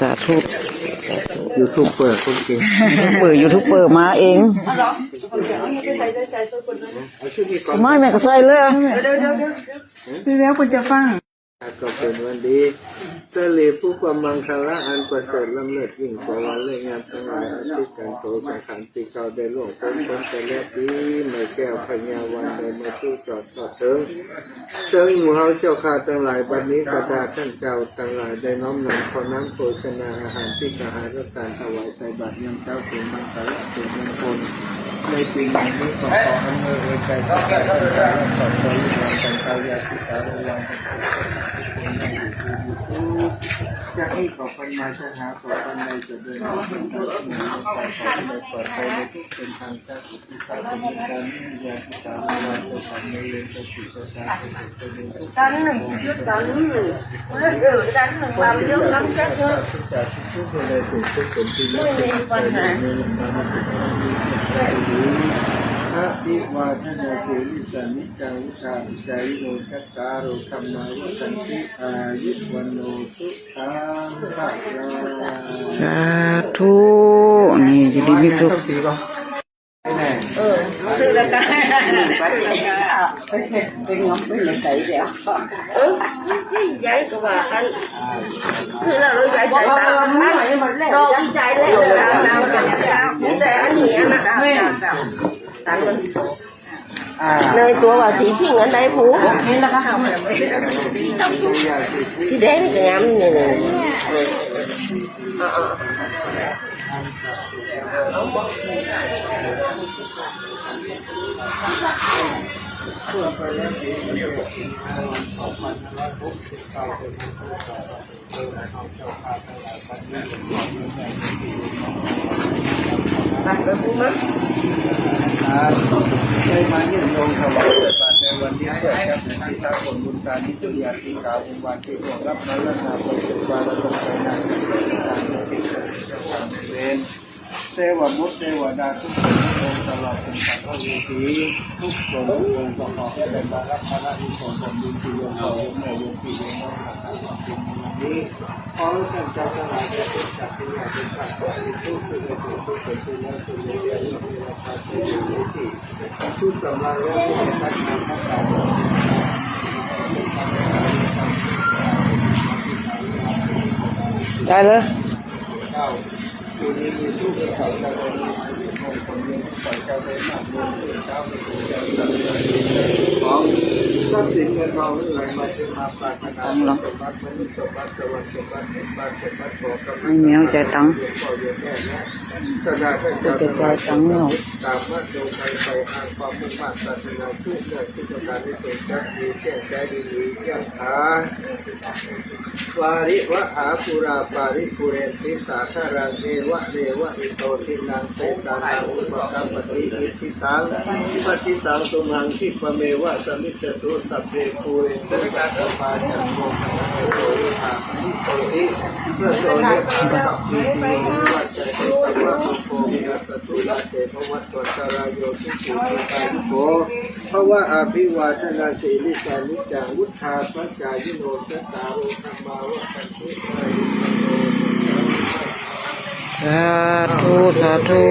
สาธุ ยูทูบเปิดคนเก่ง ยูทูบเบอร์มาเองไม่แม่ก็ใส่เลยแล้วคุณจะฟังก็เป็นวันดีเสลีผู้ประมังคละอันประเสริฐล้ำเลิศยิ่งกว่าวันเลยงานทั้งหลายอาทิตย์การโตสังขารปีเก่าได้ล่วงพ้นแต่แล้วปีไม่แก้วพญาวันได้มาสู้จอดถึงหมู่เฮาเจ้าข้าทั้งหลายบัดนี้กระดาท่านเจ้าทั้งหลายได้น้อมนำขอน้ำโภชนาอาหารที่กระหายและการถวายใส่บาตรยามเช้าถึงมังคละถึงมงคลในปีนี้ขออำนวยใจทุกการและขอขอยุติการกายสิกาและวางจะให้ขอพันมาชนะขอพันในจะเดินทางไปขอให้ปลอดภัยในทุกเป็นทางการศึกษาเป็นการวิทยาศึกษาในวันจะทำในเรื่องจะศึกษาเป็นทุกการหนึ่งการหนึ่งการหนึ่งความเยอะน้ำจัดเลยจากทุกคนเลยถูกทุกคนที่ไม่มีปัญหาพระพิวาทนาเกลิสานิจังวิชาใจโนชัตตาโรธรรมาวุตันติอายุวันโนสุขังภะลังสาธุนี่จะดีมีสุขซื้อแล้วก็เป็นงบเป็นอะไรใจเดียวย้ายก็ว่ากันคือเราย้ายใจตามเราใจแล้วแต่อันนี้นะเลยตัวว่าสีพิงอันใดผูนี่แล้วก็ทำสีแดงงามนี่เลยได้มาเยี่ยมโยมถวายเปิดบาตรในวันนี้เพื่อจะเป็นที่ตั้งผลบุญการนิจุยาสีขาวองค์วันที่ร่วงรับนั้นและนาปฏิบัติและตรงใจนั้นที่การที่เกิดจากความเวรเทวบุตรเทวดาทุกคนองค์ตลอดถึงสัตว์วิถีทุกคนองค์ประกอบให้ได้มารับพระอิศวรผลบุญที่โยมเราโยมแม่โยมพี่โยมน้องสัตว์ความเป็นวันนี้ขอให้ท่านเจ้าทั้งหลายได้เป็นสัตว์ที่อยากเป็นสัตว์ที่ทุกข์ที่ได้ทุกข์ที่เป็นแล้วที่ได้เรียนรู้ที่ราคาที่ดีที่ทุกกำลังและทุกประการทั้งหลายได้เลยอยู่ในมือทุกข์เขาจะโดนมงคลเงินใส่เจ้าได้มากเงินเจ้าเป็นผู้เจ้าของทรัพย์สินเงินทองไหลมาเต็มมาปรารถนาสมบัติมนุษย์สมบัติสวรรค์สมบัติเงินบาทสมบัติขอกำลัง ไม่มีเอาใจตังค์สดาพระเจ้าทั้งหลายทั้งหมดตามมาโดยไปอ่านความมุ่งมั่นศาสนาทุกเรื่องทุกประการที่เป็นจักดีแจ้งใจดีแจ้งหาวาริวะหาปุราปาริปุเรนติสาคารังเอวะเรวะอิโตทินังเตตานังอุปกรรมปฏิอิทิตังปฏิตังตุมังคิปเมวะสมิจตุสัพเพปุเรนติสาปาจันโมขังโตริหาภิโตติเพื่อโสนิภาสัพพิติวัจจะเตวะโพมิอัตตุลาเตภวัตตรายโยทิจิตาโกภวะอภิวาทนาสีลิสานิจังวุฒาปัจจายโนสัตตาโรธรรมาวะปันติสาธุสาธุ